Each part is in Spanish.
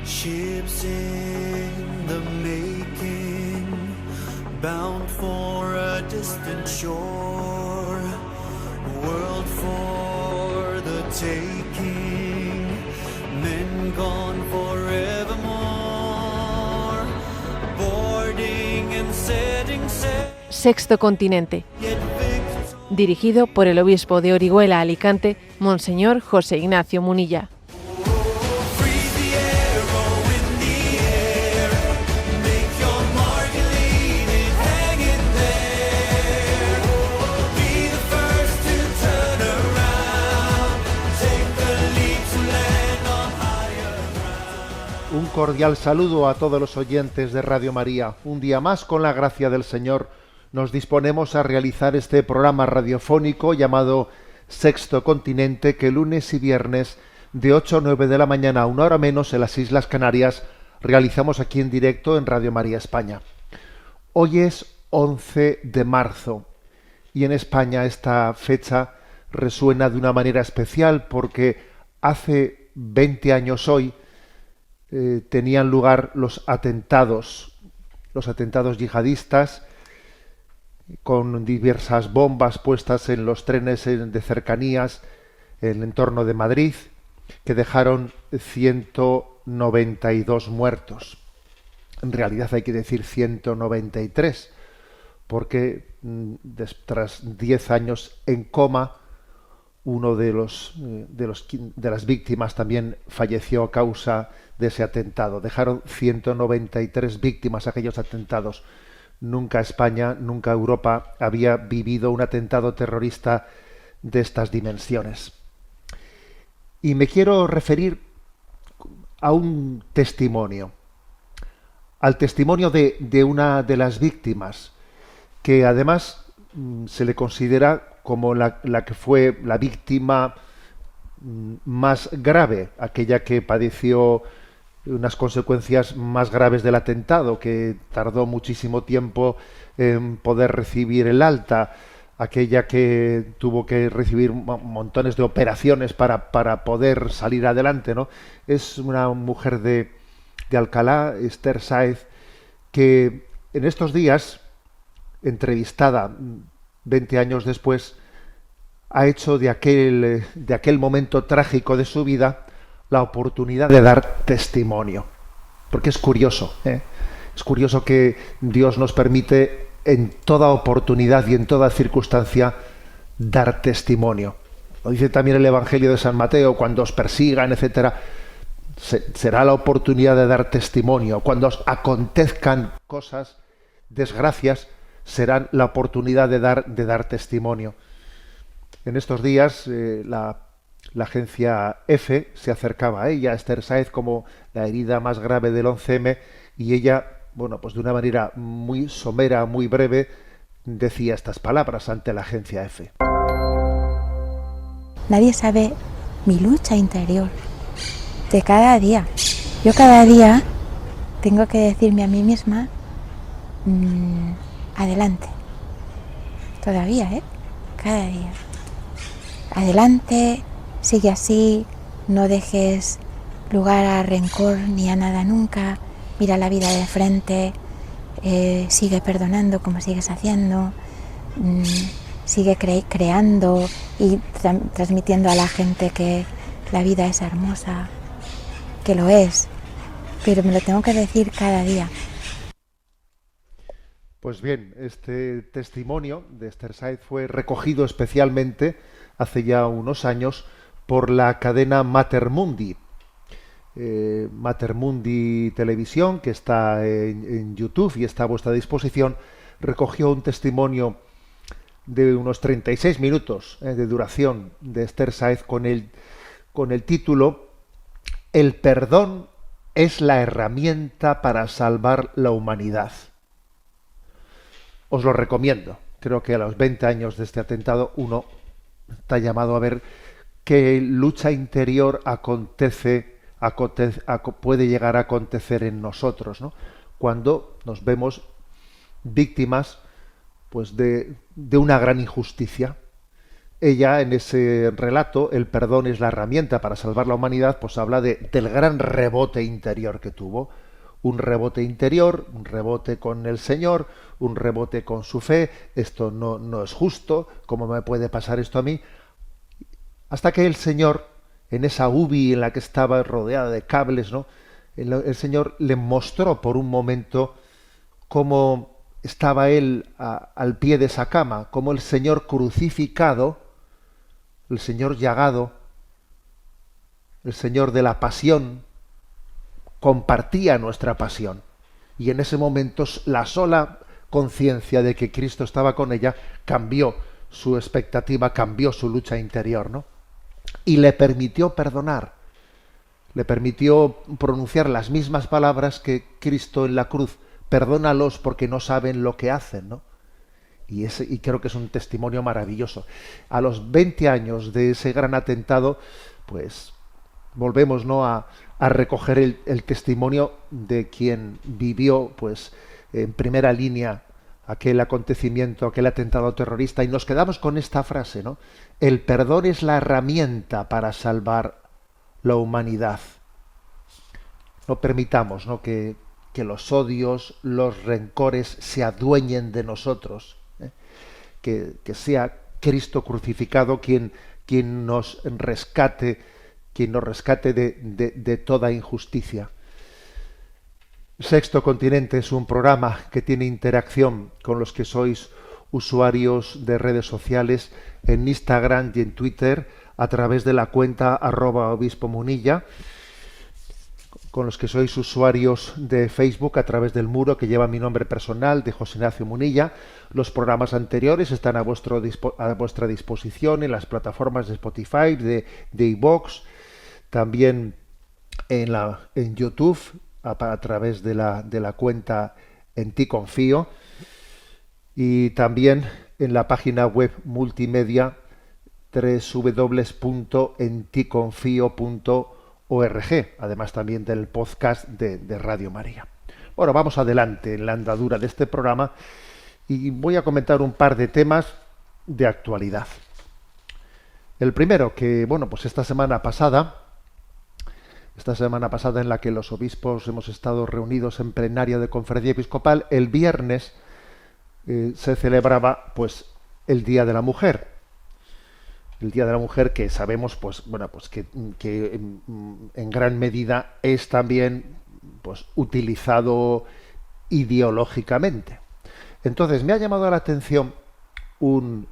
Ships in the making, bound for a distant shore, world for the taking, men gone forevermore, boarding and setting sail. Sexto Continente, dirigido por el obispo de Orihuela, Alicante, Monseñor José Ignacio Munilla. Un cordial saludo a todos los oyentes de Radio María. Un día más, con la gracia del Señor, nos disponemos a realizar este programa radiofónico llamado Sexto Continente, que lunes y viernes de 8 a 9 de la mañana, una hora menos, en las Islas Canarias, realizamos aquí en directo en Radio María España. Hoy es 11 de marzo y en España esta fecha resuena de una manera especial porque hace 20 años hoy tenían lugar los atentados yihadistas, con diversas bombas puestas en los trenes de cercanías en el entorno de Madrid, que dejaron 192 muertos. En realidad hay que decir 193, porque tras 10 años en coma, uno de las víctimas también falleció a causa de ese atentado. Dejaron 193 víctimas aquellos atentados. Nunca España, nunca Europa había vivido un atentado terrorista de estas dimensiones. Y me quiero referir a un testimonio, al testimonio de una de las víctimas, que además se le considera como la que fue la víctima más grave, aquella que padeció unas consecuencias más graves del atentado, que tardó muchísimo tiempo en poder recibir el alta, aquella que tuvo que recibir montones de operaciones para poder salir adelante, ¿no? Es una mujer de Alcalá, Esther Sáez, que en estos días, entrevistada 20 años después, ha hecho de aquel momento trágico de su vida la oportunidad de dar testimonio. Porque es curioso, es curioso que Dios nos permite en toda oportunidad y en toda circunstancia dar testimonio. Lo dice también el Evangelio de San Mateo: cuando os persigan, etcétera, será la oportunidad de dar testimonio. Cuando os acontezcan cosas, desgracias, serán la oportunidad de dar testimonio. En estos días la agencia EFE se acercaba a ella, a Esther Sáez, como la herida más grave del 11M, y ella, bueno, pues de una manera muy somera, muy breve, decía estas palabras ante la agencia EFE. Nadie sabe mi lucha interior de cada día. Yo cada día tengo que decirme a mí misma, adelante. Todavía, cada día. Adelante, sigue así, no dejes lugar a rencor ni a nada nunca, mira la vida de frente, sigue perdonando como sigues haciendo, sigue creando y transmitiendo a la gente que la vida es hermosa, que lo es, pero me lo tengo que decir cada día. Pues bien, este testimonio de Esther Sáez fue recogido especialmente hace ya unos años por la cadena Mater Mundi. Mater Mundi Televisión, que está en YouTube y está a vuestra disposición, recogió un testimonio de unos 36 minutos de duración de Esther Sáez con el título "El perdón es la herramienta para salvar la humanidad". Os lo recomiendo. Creo que a los 20 años de este atentado uno está llamado a ver qué lucha interior puede llegar a acontecer en nosotros, ¿no? Cuando nos vemos víctimas, pues, de una gran injusticia, ella, en ese relato, el perdón es la herramienta para salvar la humanidad, pues habla del gran rebote interior que tuvo. Un rebote interior, un rebote con el Señor, un rebote con su fe. Esto no es justo, ¿cómo me puede pasar esto a mí? Hasta que el Señor, en esa UBI en la que estaba rodeada de cables, ¿no? El Señor le mostró por un momento cómo estaba él al pie de esa cama, cómo el Señor crucificado, el Señor llagado, el Señor de la pasión, compartía nuestra pasión. Y en ese momento la sola conciencia de que Cristo estaba con ella cambió su expectativa, cambió su lucha interior, ¿no? Y le permitió perdonar, le permitió pronunciar las mismas palabras que Cristo en la cruz: perdónalos porque no saben lo que hacen, ¿no? Y creo que es un testimonio maravilloso. A los 20 años de ese gran atentado, pues volvemos, ¿no?, a recoger el testimonio de quien vivió, pues, en primera línea aquel acontecimiento, aquel atentado terrorista, y nos quedamos con esta frase, ¿no? El perdón es la herramienta para salvar la humanidad. No permitamos, ¿no?, que los odios, los rencores se adueñen de nosotros, ¿eh? Que sea Cristo crucificado quien nos rescate, de toda injusticia. Sexto Continente es un programa que tiene interacción con los que sois usuarios de redes sociales en Instagram y en Twitter a través de la cuenta @obispomunilla, con los que sois usuarios de Facebook a través del muro que lleva mi nombre personal, de José Ignacio Munilla. Los programas anteriores están a vuestra disposición en las plataformas de Spotify, de iVoox, también en YouTube, a través de la cuenta En Ti Confío, y también en la página web multimedia www.enticonfio.org, además también del podcast de Radio María. Bueno, vamos adelante en la andadura de este programa y voy a comentar un par de temas de actualidad. El primero, que bueno, pues esta semana pasada en la que los obispos hemos estado reunidos en plenaria de conferencia episcopal, el viernes se celebraba pues el Día de la Mujer. El Día de la Mujer, que sabemos pues bueno, pues que en gran medida es también pues utilizado ideológicamente. Entonces me ha llamado la atención un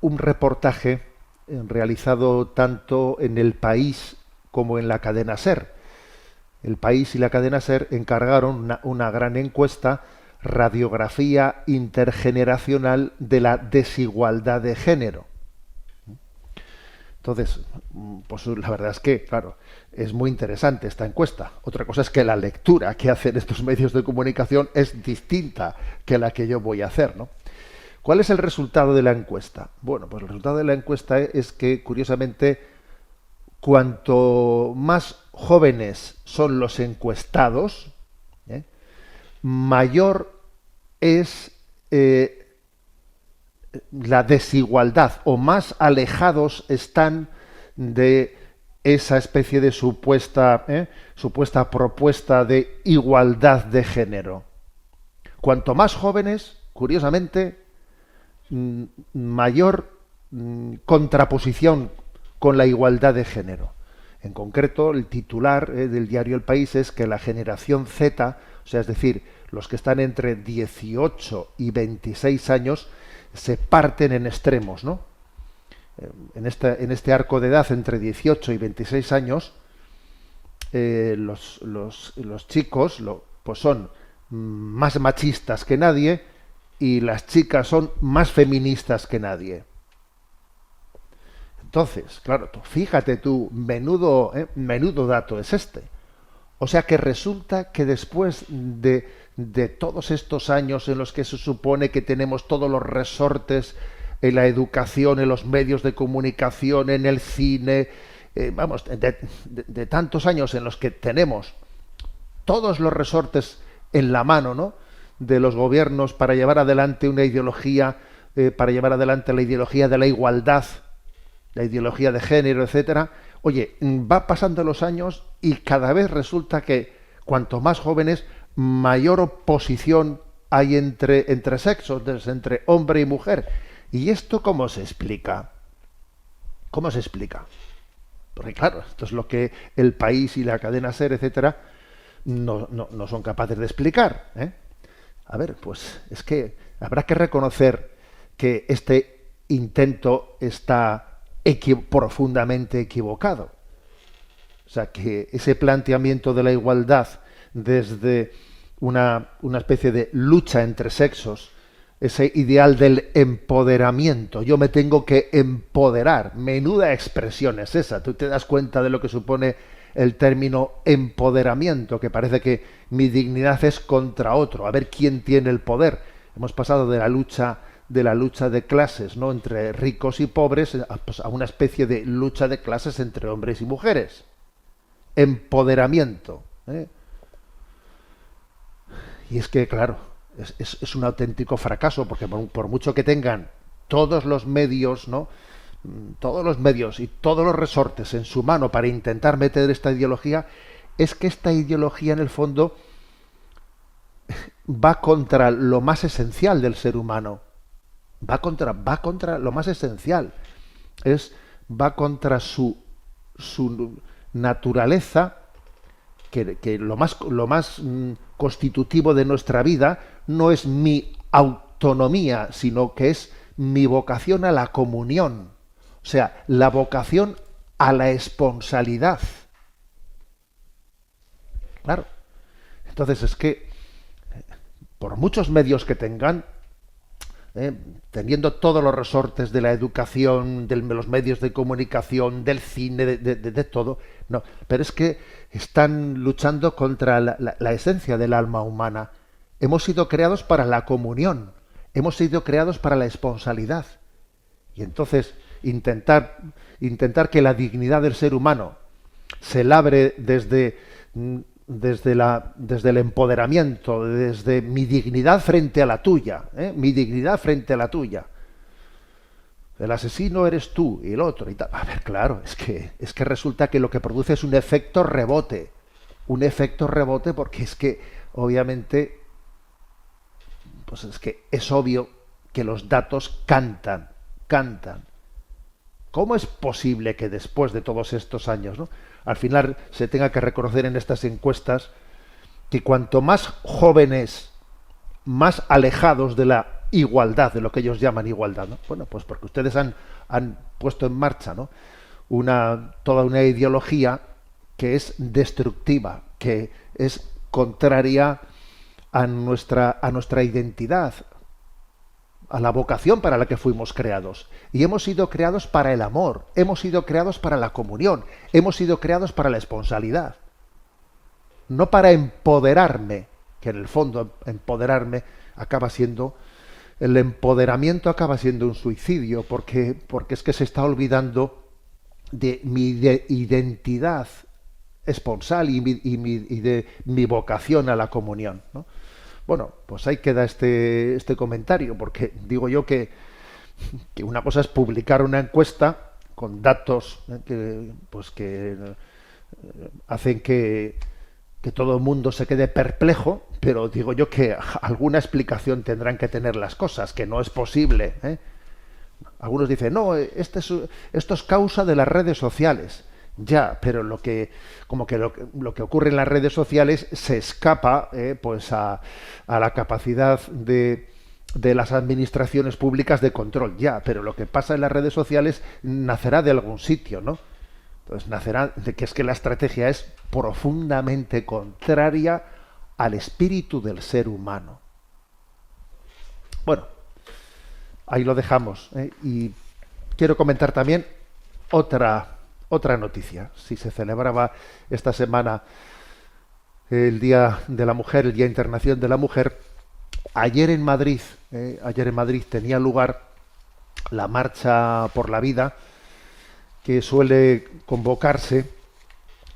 reportaje realizado tanto en El País como en la cadena SER. El País y la cadena SER encargaron una gran encuesta, Radiografía intergeneracional de la desigualdad de género. Entonces, pues la verdad es que, claro, es muy interesante esta encuesta. Otra cosa es que la lectura que hacen estos medios de comunicación es distinta que la que yo voy a hacer, ¿no? ¿Cuál es el resultado de la encuesta? Bueno, pues el resultado de la encuesta es que, curiosamente, cuanto más jóvenes son los encuestados, mayor es la desigualdad, o más alejados están de esa especie de supuesta propuesta de igualdad de género. Cuanto más jóvenes, curiosamente, mayor contraposición con la igualdad de género. En concreto, el titular del diario El País es que la generación Z, o sea, es decir, los que están entre 18 y 26 años, se parten en extremos, ¿no? En este arco de edad entre 18 y 26 años, los chicos pues son más machistas que nadie y las chicas son más feministas que nadie. Entonces, claro, fíjate tú, menudo dato es este. O sea que resulta que después de todos estos años en los que se supone que tenemos todos los resortes en la educación, en los medios de comunicación, en el cine, de tantos años en los que tenemos todos los resortes en la mano, ¿no?, de los gobiernos para llevar adelante una ideología para llevar adelante la ideología de la igualdad, la ideología de género, etcétera. Oye, va pasando los años y cada vez resulta que cuanto más jóvenes, mayor oposición hay entre sexos, entre hombre y mujer. ¿Y esto cómo se explica? ¿Cómo se explica? Porque claro, esto es lo que El País y la cadena SER, etcétera, no son capaces de explicar, ¿eh? A ver, pues es que habrá que reconocer que este intento está profundamente equivocado. O sea, que ese planteamiento de la igualdad desde una especie de lucha entre sexos, ese ideal del empoderamiento, yo me tengo que empoderar, menuda expresión es esa. Tú te das cuenta de lo que supone el término empoderamiento, que parece que mi dignidad es contra otro, a ver quién tiene el poder. Hemos pasado de la lucha de clases, ¿no?, entre ricos y pobres, pues, a una especie de lucha de clases entre hombres y mujeres. Empoderamiento, ¿eh? Y es que, claro, es un auténtico fracaso, porque por mucho que tengan todos los medios, ¿no?, todos los medios y todos los resortes en su mano para intentar meter esta ideología, es que esta ideología en el fondo va contra lo más esencial del ser humano. Va contra lo más esencial. Va contra su naturaleza, que lo más constitutivo de nuestra vida no es mi autonomía, sino que es mi vocación a la comunión. O sea, la vocación a la esponsalidad. Claro. Entonces es que, por muchos medios que tengan, teniendo todos los resortes de la educación, de los medios de comunicación, del cine, de todo, no, pero es que están luchando contra la esencia del alma humana. Hemos sido creados para la comunión, hemos sido creados para la esponsalidad. Y entonces intentar que la dignidad del ser humano se labre desde el empoderamiento, desde mi dignidad frente a la tuya, mi dignidad frente a la tuya. El asesino eres tú y el otro y tal. A ver, claro, es que resulta que lo que produce es un efecto rebote, porque es que obviamente, pues es que es obvio que los datos cantan. ¿Cómo es posible que después de todos estos años, ¿no?, al final se tenga que reconocer en estas encuestas que cuanto más jóvenes, más alejados de la igualdad, de lo que ellos llaman igualdad, ¿no? Bueno, pues porque ustedes han puesto en marcha, ¿no?, toda una ideología que es destructiva, que es contraria a nuestra identidad, a la vocación para la que fuimos creados. Y hemos sido creados para el amor, hemos sido creados para la comunión, hemos sido creados para la esponsalidad. No para empoderarme, que en el fondo empoderarme acaba siendo, el empoderamiento acaba siendo un suicidio, porque es que se está olvidando de mi identidad esponsal y de mi vocación a la comunión, ¿no? Bueno, pues ahí queda este comentario, porque digo yo que una cosa es publicar una encuesta con datos que hacen que todo el mundo se quede perplejo, pero digo yo que alguna explicación tendrán que tener las cosas, que no es posible, ¿eh? Algunos dicen, no, esto es causa de las redes sociales. Ya, pero lo que ocurre en las redes sociales se escapa pues a la capacidad de las administraciones públicas de control. Ya, pero lo que pasa en las redes sociales nacerá de algún sitio, ¿no? Entonces nacerá de que es que la estrategia es profundamente contraria al espíritu del ser humano. Bueno, ahí lo dejamos, ¿eh? Y quiero comentar también otra noticia. Si se celebraba esta semana el Día de la Mujer, el Día Internacional de la Mujer, ayer en Madrid tenía lugar la Marcha por la Vida, que suele convocarse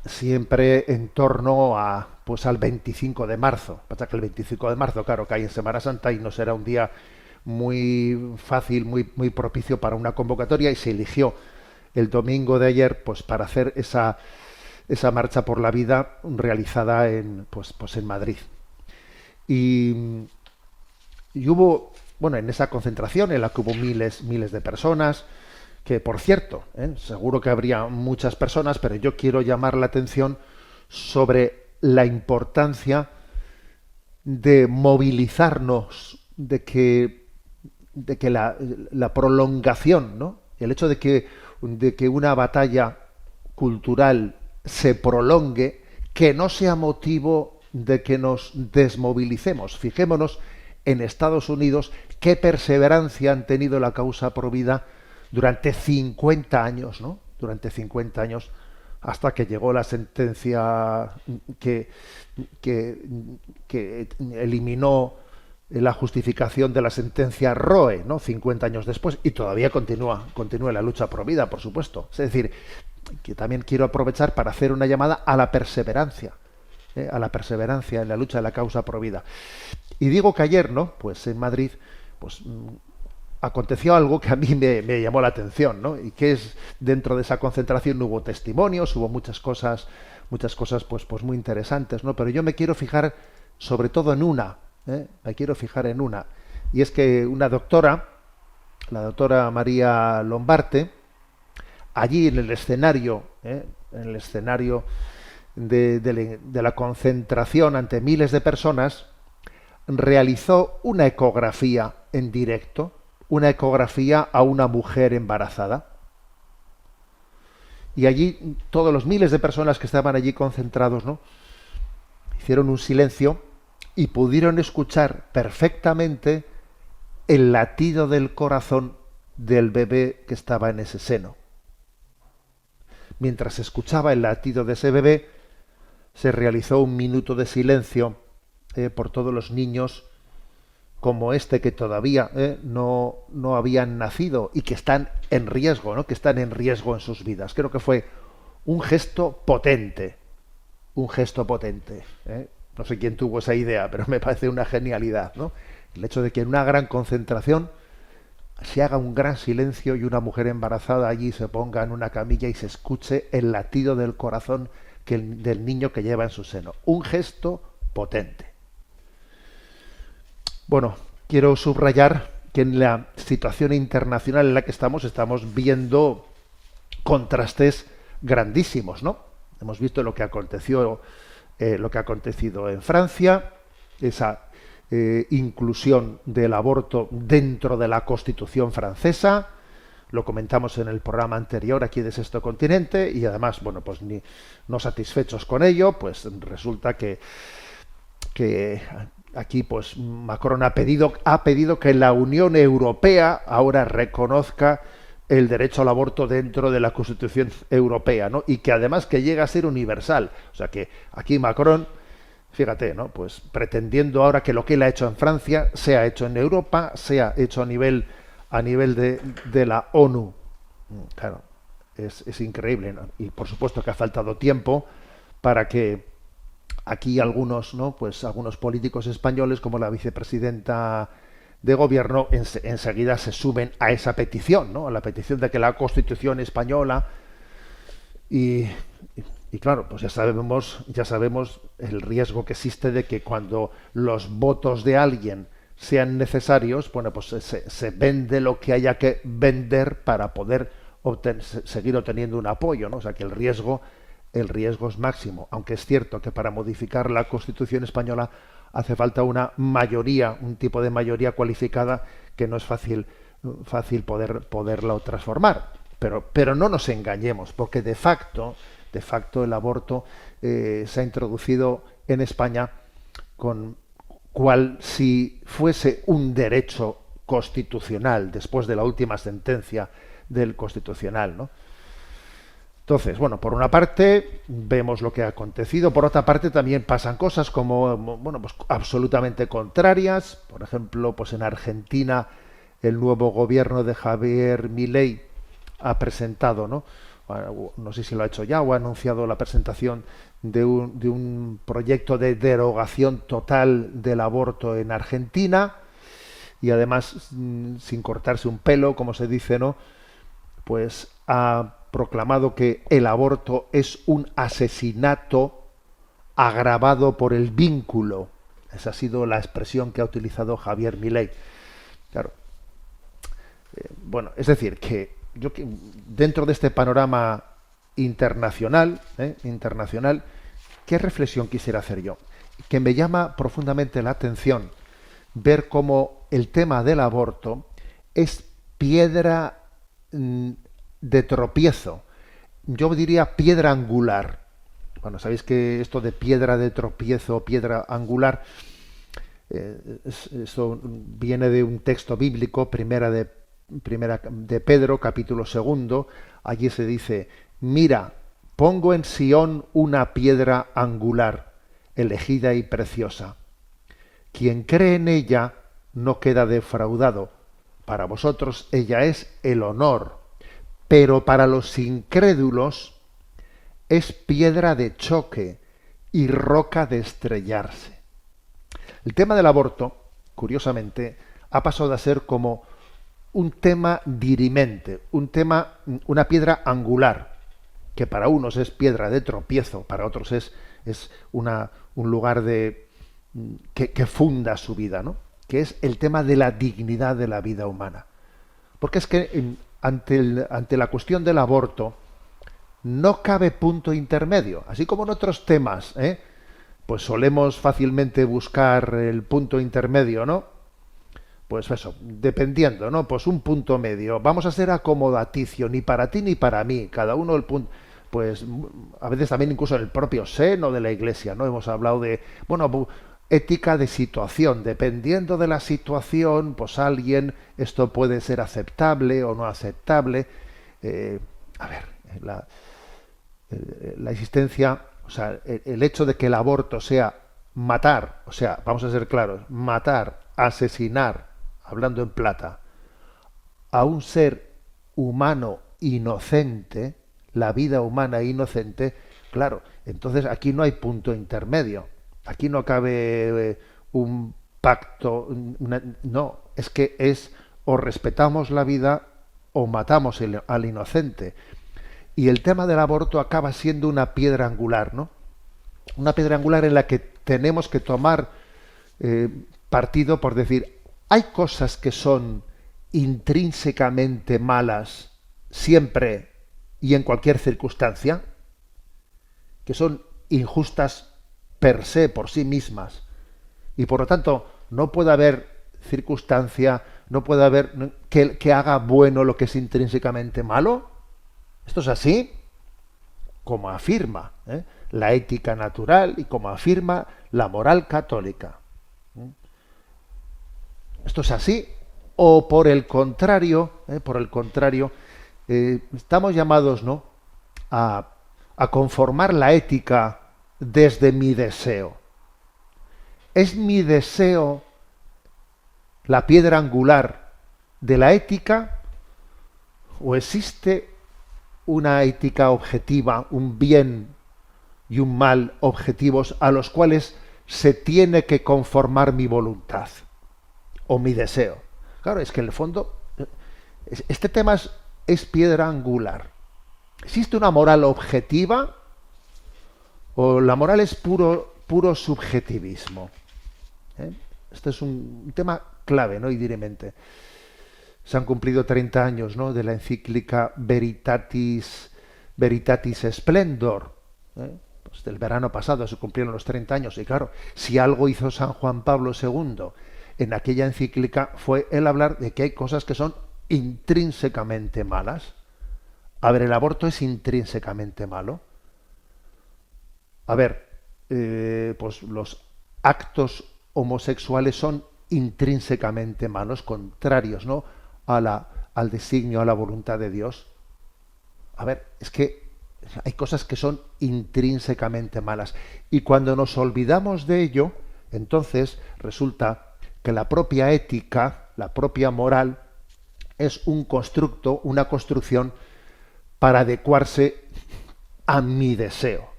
siempre en torno al 25 de marzo. Pasa que el 25 de marzo, claro, cae en Semana Santa y no será un día muy fácil, muy propicio para una convocatoria, y se eligió el domingo de ayer pues para hacer esa marcha por la vida realizada en Madrid. Y hubo, bueno, en esa concentración en la que hubo miles de personas, que por cierto, seguro que habría muchas personas, pero yo quiero llamar la atención sobre la importancia de movilizarnos, de que la prolongación, ¿no? El hecho de que una batalla cultural se prolongue, que no sea motivo de que nos desmovilicemos. Fijémonos en Estados Unidos qué perseverancia han tenido la causa provida durante 50 años, ¿no? Durante 50 años, hasta que llegó la sentencia que eliminó la justificación de la sentencia Roe, ¿no? 50 años después, y todavía continúa la lucha pro vida, por supuesto. Es decir, que también quiero aprovechar para hacer una llamada a la perseverancia en la lucha de la causa pro vida. Y digo que ayer, ¿no? Pues en Madrid, pues aconteció algo que a mí me llamó la atención, ¿no? Y que es, dentro de esa concentración hubo testimonios, hubo muchas cosas pues muy interesantes, ¿no? Pero yo me quiero fijar sobre todo en una, y es que una doctora, la doctora María Lombarte, allí en el escenario de la concentración ante miles de personas, realizó una ecografía en directo, una ecografía a una mujer embarazada. Y allí todos los miles de personas que estaban allí concentrados, ¿no?, hicieron un silencio y pudieron escuchar perfectamente el latido del corazón del bebé que estaba en ese seno. Mientras se escuchaba el latido de ese bebé, se realizó un minuto de silencio por todos los niños como este, que todavía no habían nacido y que están en riesgo, ¿no? Que están en riesgo en sus vidas. Creo que fue un gesto potente. No sé quién tuvo esa idea, pero me parece una genialidad, ¿no? El hecho de que en una gran concentración se haga un gran silencio y una mujer embarazada allí se ponga en una camilla y se escuche el latido del corazón del niño que lleva en su seno. Un gesto potente. Bueno, quiero subrayar que en la situación internacional en la que estamos viendo contrastes grandísimos, ¿no? Hemos visto lo que aconteció, lo que ha acontecido en Francia, esa inclusión del aborto dentro de la Constitución francesa. Lo comentamos en el programa anterior aquí de Sexto Continente, y además, bueno, pues no satisfechos con ello, pues resulta que aquí pues Macron ha pedido que la Unión Europea ahora reconozca el derecho al aborto dentro de la Constitución Europea, ¿no? Y que además que llega a ser universal. O sea que aquí Macron, fíjate, ¿no?, pues pretendiendo ahora que lo que él ha hecho en Francia sea hecho en Europa, sea hecho a nivel de la ONU. Claro, es increíble, ¿no? Y por supuesto que ha faltado tiempo para que aquí algunos políticos españoles, como la vicepresidenta de gobierno, enseguida se suben a esa petición, ¿no?, a la petición de que la Constitución española, y claro, pues ya sabemos el riesgo que existe de que cuando los votos de alguien sean necesarios, bueno, pues se vende lo que haya que vender para poder seguir obteniendo un apoyo, ¿no? O sea que el riesgo es máximo, aunque es cierto que para modificar la Constitución española hace falta una mayoría, un tipo de mayoría cualificada que no es fácil poderla transformar. Pero no nos engañemos, porque de facto el aborto se ha introducido en España cual si fuese un derecho constitucional después de la última sentencia del Constitucional, ¿no? Entonces, bueno, por una parte vemos lo que ha acontecido, por otra parte también pasan cosas como, bueno, pues absolutamente contrarias. Por ejemplo, pues en Argentina el nuevo gobierno de Javier Milei ha presentado, no sé si lo ha hecho ya o ha anunciado la presentación de un proyecto de derogación total del aborto en Argentina. y además sin cortarse un pelo, como se dice, ¿no? Pues ha proclamado que el aborto es un asesinato agravado por el vínculo. Esa ha sido la expresión que ha utilizado Javier Milei. Claro. Bueno, es decir, que dentro de este panorama internacional, ¿qué reflexión quisiera hacer yo? Que me llama profundamente la atención ver cómo el tema del aborto es piedra de tropiezo. Yo diría piedra angular. Bueno, sabéis que esto de piedra de tropiezo, piedra angular, esto viene de un texto bíblico, primera de Pedro, capítulo 2. Allí se dice: mira, pongo en Sión una piedra angular, elegida y preciosa. Quien cree en ella no queda defraudado. Para vosotros ella es el honor, pero para los incrédulos es piedra de choque y roca de estrellarse. El tema del aborto, curiosamente, ha pasado a ser como un tema dirimente, una piedra angular, que para unos es piedra de tropiezo, para otros es un lugar que funda su vida, ¿no? Que es el tema de la dignidad de la vida humana. Porque es que ante la cuestión del aborto no cabe punto intermedio. Así como en otros temas, pues solemos fácilmente buscar el punto intermedio, ¿no? Pues eso, dependiendo, ¿no? Pues un punto medio. Vamos a ser acomodaticio, ni para ti ni para mí. Cada uno el punto. Pues a veces también incluso en el propio seno de la Iglesia, ¿no? Hemos hablado de, bueno, ética de situación. Dependiendo de la situación, pues esto puede ser aceptable o no aceptable. La existencia, o sea, el hecho de que el aborto sea matar, o sea, vamos a ser claros, matar, asesinar, hablando en plata, a un ser humano inocente, la vida humana inocente, claro, entonces aquí no hay punto intermedio. Aquí no cabe un pacto, no, es que o respetamos la vida o matamos al inocente. Y el tema del aborto acaba siendo una piedra angular, ¿no? Una piedra angular en la que tenemos que tomar partido por decir, hay cosas que son intrínsecamente malas siempre y en cualquier circunstancia, que son injustas per se, por sí mismas, y por lo tanto no puede haber circunstancia, no puede haber que haga bueno lo que es intrínsecamente malo. Esto es así, como afirma la ética natural y como afirma la moral católica. Esto es así, o por el contrario, estamos llamados, ¿no?, a conformar la ética desde mi deseo. ¿Es mi deseo la piedra angular de la ética o existe una ética objetiva, un bien y un mal objetivos a los cuales se tiene que conformar mi voluntad o mi deseo? Claro, es que en el fondo este tema es piedra angular. ¿Existe una moral objetiva o la moral es puro subjetivismo? Este es un tema clave, ¿no? Y diremente. Se han cumplido 30 años, ¿no?, de la encíclica Veritatis Splendor. Pues del verano pasado se cumplieron los 30 años. Y claro, si algo hizo San Juan Pablo II en aquella encíclica fue el hablar de que hay cosas que son intrínsecamente malas. A ver, ¿el aborto es intrínsecamente malo? A ver, pues los actos homosexuales son intrínsecamente malos, contrarios, ¿no?, al designio, a la voluntad de Dios. A ver, es que hay cosas que son intrínsecamente malas. Y cuando nos olvidamos de ello, entonces resulta que la propia ética, la propia moral, es un constructo, una construcción para adecuarse a mi deseo.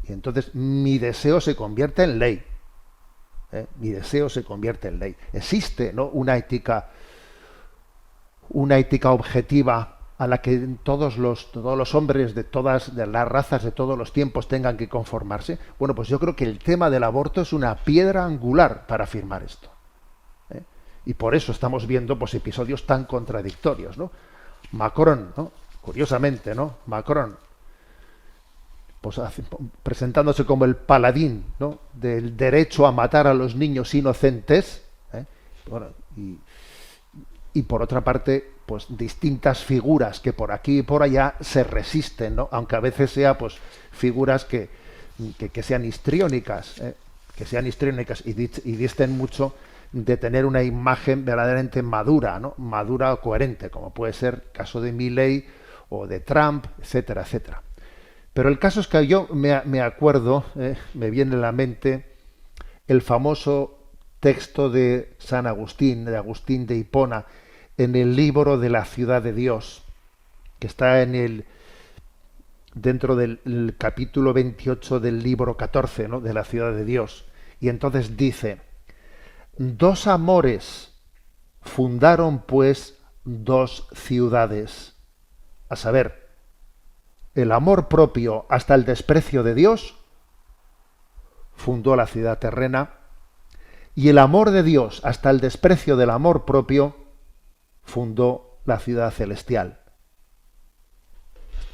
Y entonces mi deseo se convierte en ley. Mi deseo se convierte en ley. Existe, ¿no?, una ética objetiva a la que todos los hombres de todas de las razas, de todos los tiempos, tengan que conformarse. Bueno, pues yo creo que el tema del aborto es una piedra angular para afirmar esto. Y por eso estamos viendo, pues, episodios tan contradictorios, ¿no? Macron, ¿no?, curiosamente, ¿no?, Macron, pues, presentándose como el paladín, ¿no?, del derecho a matar a los niños inocentes, bueno, y por otra parte, pues, distintas figuras que por aquí y por allá se resisten, ¿no?, aunque a veces sea, pues, figuras que sean histriónicas, y disten mucho de tener una imagen verdaderamente madura, ¿no?, madura o coherente, como puede ser el caso de Milei o de Trump, etcétera, etcétera. Pero el caso es que yo me acuerdo, me viene a la mente el famoso texto de San Agustín, de Agustín de Hipona, en el libro de la Ciudad de Dios, que está dentro del capítulo 28 del libro 14, ¿no?, de la Ciudad de Dios. Y entonces dice: dos amores fundaron pues dos ciudades, a saber, el amor propio hasta el desprecio de Dios fundó la ciudad terrena, y el amor de Dios hasta el desprecio del amor propio fundó la ciudad celestial.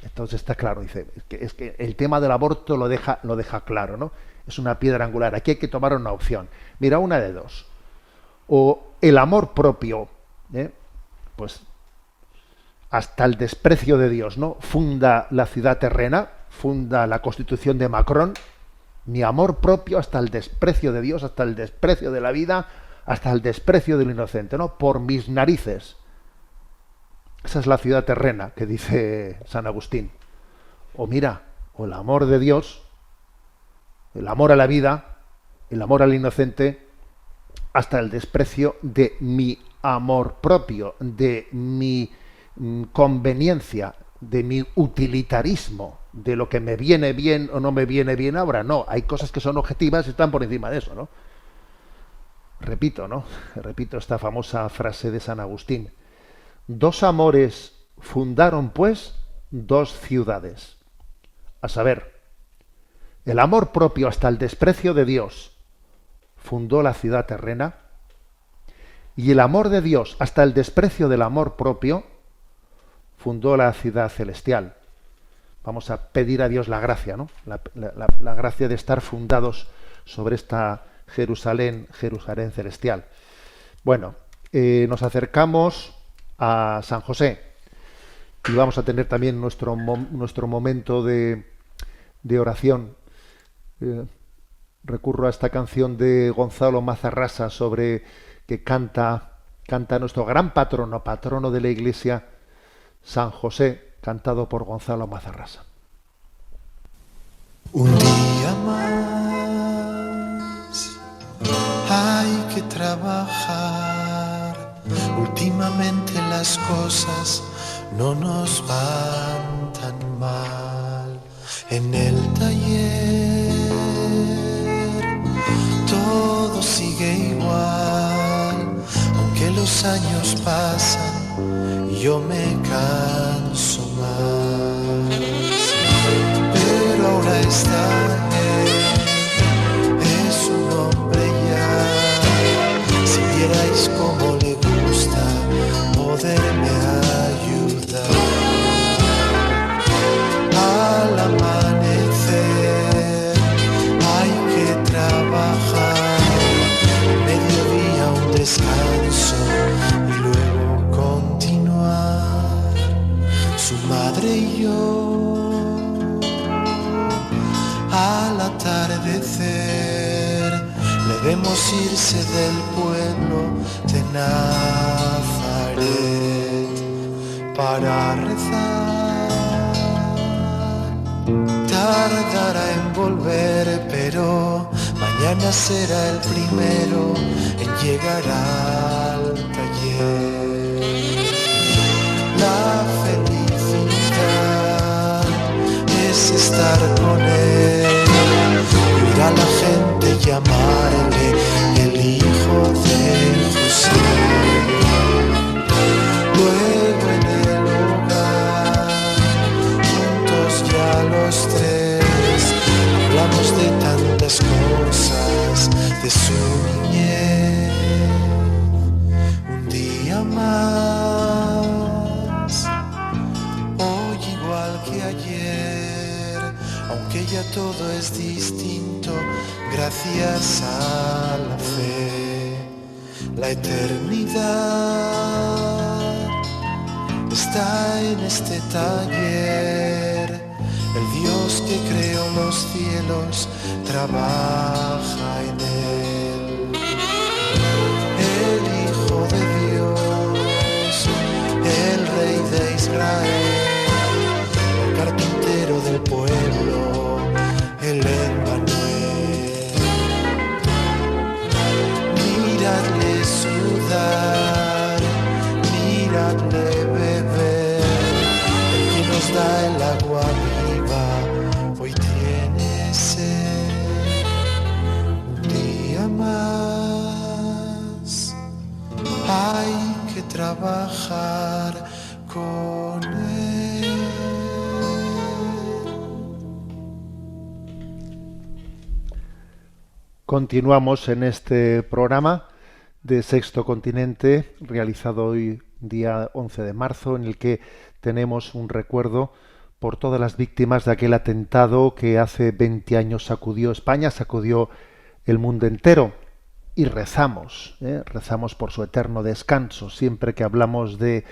Entonces está claro, dice, es que el tema del aborto lo deja claro, ¿no? Es una piedra angular. Aquí hay que tomar una opción. Mira, una de dos. O el amor propio, pues hasta el desprecio de Dios, ¿no?, funda la ciudad terrena, funda la Constitución de Macron. Mi amor propio hasta el desprecio de Dios, hasta el desprecio de la vida, hasta el desprecio del inocente, ¿no? Por mis narices. Esa es la ciudad terrena que dice San Agustín. O mira, o el amor de Dios, el amor a la vida, el amor al inocente, hasta el desprecio de mi amor propio, de mi conveniencia, de mi utilitarismo, de lo que me viene bien o no me viene bien ahora. No, hay cosas que son objetivas y están por encima de eso, ¿no? Repito esta famosa frase de San Agustín. Dos amores fundaron, pues, dos ciudades. A saber, el amor propio hasta el desprecio de Dios fundó la ciudad terrena, y el amor de Dios hasta el desprecio del amor propio fundó la ciudad celestial. Vamos a pedir a Dios la gracia, ¿no? La gracia de estar fundados sobre esta Jerusalén celestial. Bueno, nos acercamos a San José y vamos a tener también nuestro momento de oración. Recurro a esta canción de Gonzalo Mazarrasa que canta nuestro gran patrono de la Iglesia, San José, cantado por Gonzalo Mazarrasa. Un día más hay que trabajar. Últimamente las cosas no nos van tan mal. En el taller todo sigue igual, aunque los años pasan y yo me canso más. Pero ahora está es un hombre ya. Si vierais cómo le gusta poderme ayudar. Al amanecer hay que trabajar, mediodía un descanso y luego continuar. Su madre y yo al atardecer le vemos irse del pueblo de Nazaret para rezar. Tardará en volver, pero mañana será el primero en llegar al taller. La felicidad es estar con él, oír a la gente llamarle aunque ya todo es distinto, gracias a la fe. La eternidad está en este taller. El Dios que creó los cielos trabaja en él. El Hijo de Dios, el Rey de Israel, el carpintero del pueblo, el Emmanuel. Miradle sudar, miradle beber, el que nos da el agua viva, hoy tiene sed. Un día más hay que trabajar con él. Continuamos en este programa de Sexto Continente, realizado hoy día 11 de marzo, en el que tenemos un recuerdo por todas las víctimas de aquel atentado que hace 20 años sacudió España, sacudió el mundo entero. Y rezamos por su eterno descanso. Siempre que hablamos de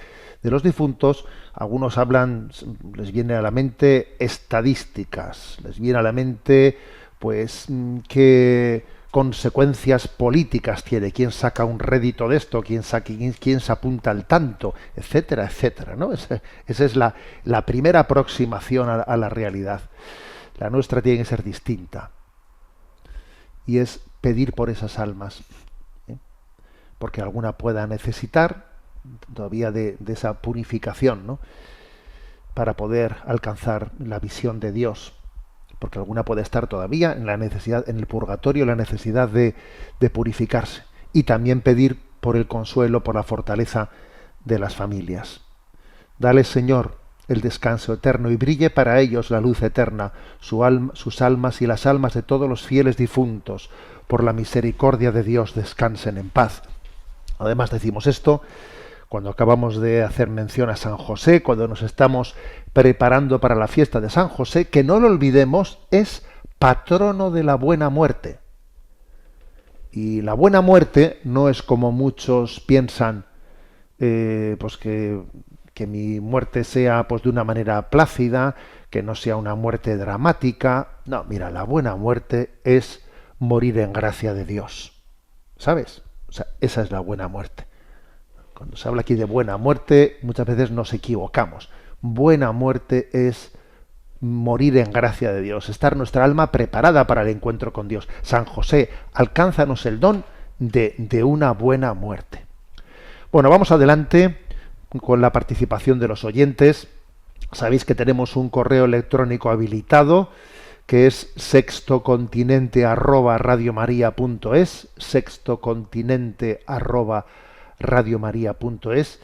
los difuntos, algunos hablan, les viene a la mente estadísticas, les viene a la mente pues qué consecuencias políticas tiene, quién saca un rédito de esto, quién se apunta al tanto, etcétera, etcétera, ¿no? Esa es la primera aproximación a la realidad. La nuestra tiene que ser distinta. Y es pedir por esas almas, porque alguna pueda necesitar todavía de esa purificación, ¿no? Para poder alcanzar la visión de Dios, porque alguna puede estar todavía en la necesidad, en el purgatorio, la necesidad de purificarse, y también pedir por el consuelo, por la fortaleza de las familias. Dale, Señor, el descanso eterno, y brille para ellos la luz eterna, sus almas y las almas de todos los fieles difuntos, por la misericordia de Dios, descansen en paz. Además decimos esto cuando acabamos de hacer mención a San José, cuando nos estamos preparando para la fiesta de San José, que no lo olvidemos, es patrono de la buena muerte. Y la buena muerte no es como muchos piensan, pues que mi muerte sea pues de una manera plácida, que no sea una muerte dramática. No, mira, la buena muerte es morir en gracia de Dios. ¿Sabes? O sea, esa es la buena muerte. Cuando se habla aquí de buena muerte, muchas veces nos equivocamos. Buena muerte es morir en gracia de Dios, estar nuestra alma preparada para el encuentro con Dios. San José, alcánzanos el don de una buena muerte. Bueno, vamos adelante con la participación de los oyentes. Sabéis que tenemos un correo electrónico habilitado, que es sextocontinente@radiomaria.es, sextocontinente@radiomaria.es,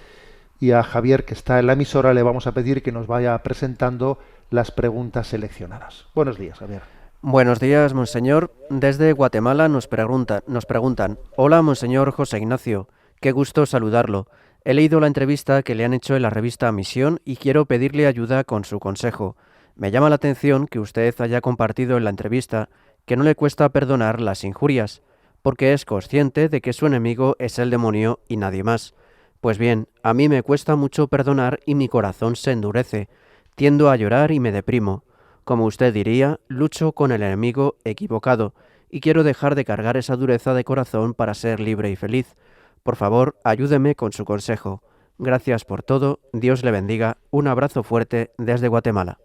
y a Javier, que está en la emisora, le vamos a pedir que nos vaya presentando las preguntas seleccionadas. Buenos días, Javier. Buenos días, monseñor. Desde Guatemala nos preguntan: hola, monseñor José Ignacio, qué gusto saludarlo. He leído la entrevista que le han hecho en la revista Misión y quiero pedirle ayuda con su consejo. Me llama la atención que usted haya compartido en la entrevista que no le cuesta perdonar las injurias, porque es consciente de que su enemigo es el demonio y nadie más. Pues bien, a mí me cuesta mucho perdonar y mi corazón se endurece. Tiendo a llorar y me deprimo. Como usted diría, lucho con el enemigo equivocado y quiero dejar de cargar esa dureza de corazón para ser libre y feliz. Por favor, ayúdeme con su consejo. Gracias por todo. Dios le bendiga. Un abrazo fuerte desde Guatemala.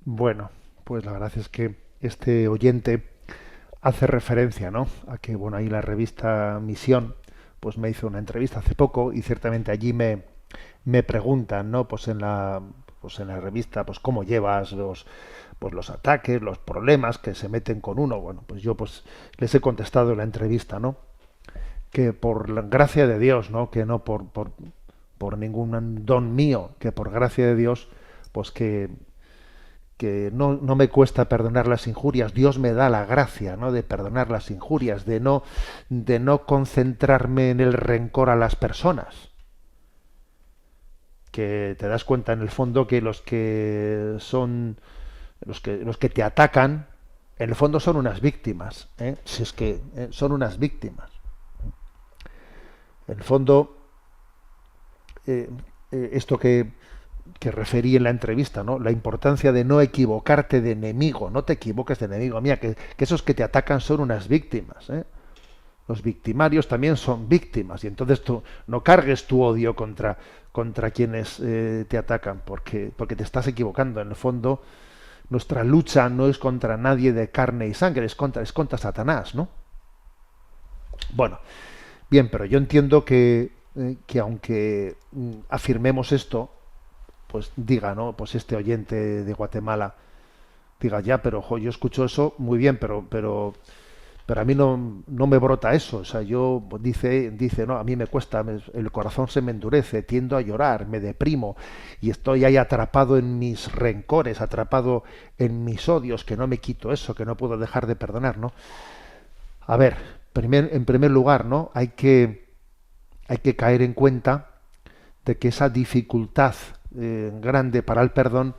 Bueno, pues la verdad es que este oyente hace referencia, ¿no?, a que, bueno, ahí la revista Misión pues me hizo una entrevista hace poco y ciertamente allí me preguntan, ¿no?, pues en la revista, pues cómo llevas los ataques, los problemas que se meten con uno. Bueno, pues yo pues les he contestado en la entrevista, ¿no?, que por la gracia de Dios, ¿no?, que no por ningún don mío, que por gracia de Dios, pues que no me cuesta perdonar las injurias. Dios me da la gracia, ¿no?, de perdonar las injurias, de no concentrarme en el rencor a las personas. Que te das cuenta en el fondo que los que son los que te atacan, en el fondo son unas víctimas, si es que son unas víctimas. En el fondo, esto que referí en la entrevista, ¿no? La importancia de no equivocarte de enemigo, no te equivoques de enemigo. Mira, que esos que te atacan son unas víctimas, ¿eh? Los victimarios también son víctimas, y entonces tú no cargues tu odio contra quienes te atacan, porque te estás equivocando. En el fondo, nuestra lucha no es contra nadie de carne y sangre, es contra Satanás, ¿no? Bueno, bien, pero yo entiendo que aunque afirmemos esto, pues diga, ¿no? Pues este oyente de Guatemala diga, ya, pero yo escucho eso muy bien, pero a mí no me brota eso. O sea, yo dice, no, a mí me cuesta, el corazón se me endurece, tiendo a llorar, me deprimo y estoy ahí atrapado en mis rencores, atrapado en mis odios, que no me quito eso, que no puedo dejar de perdonar, ¿no? A ver, en primer lugar, ¿no? Hay que caer en cuenta de que esa dificultad grande para el perdón,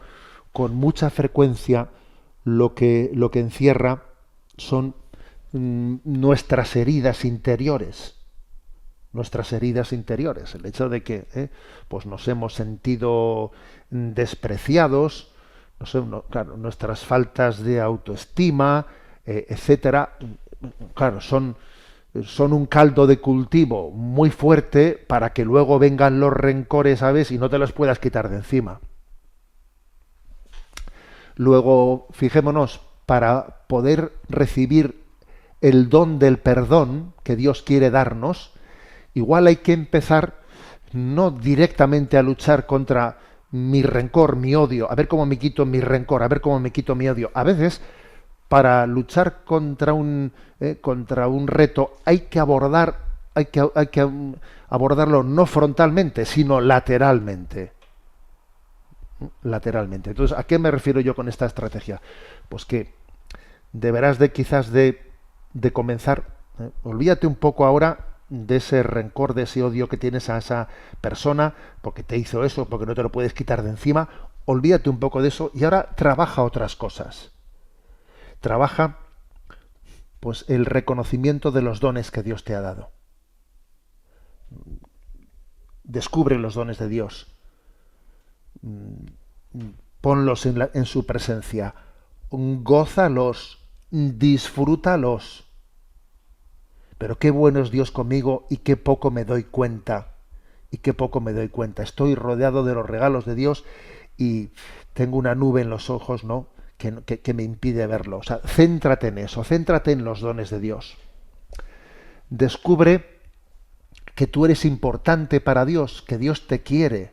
con mucha frecuencia lo que encierra son nuestras heridas interiores. El hecho de que pues nos hemos sentido despreciados, claro, nuestras faltas de autoestima, etcétera, claro, son un caldo de cultivo muy fuerte para que luego vengan los rencores, ¿sabes? Y no te los puedas quitar de encima. Luego, fijémonos, para poder recibir el don del perdón que Dios quiere darnos, igual hay que empezar no directamente a luchar contra mi rencor, mi odio, a ver cómo me quito mi rencor, a ver cómo me quito mi odio. A veces, para luchar contra un reto hay que abordarlo no frontalmente, sino lateralmente. Entonces, ¿a qué me refiero yo con esta estrategia? Pues que deberás quizás de comenzar, olvídate un poco ahora de ese rencor, de ese odio que tienes a esa persona porque te hizo eso, porque no te lo puedes quitar de encima. Olvídate un poco de eso y ahora trabaja otras cosas. Trabaja pues el reconocimiento de los dones que Dios te ha dado. Descubre los dones de Dios. Ponlos en su presencia. Gózalos, disfrútalos. Pero qué bueno es Dios conmigo y qué poco me doy cuenta. Estoy rodeado de los regalos de Dios y tengo una nube en los ojos, ¿no?, que me impide verlo. O sea, céntrate en eso, céntrate en los dones de Dios. Descubre que tú eres importante para Dios, que Dios te quiere,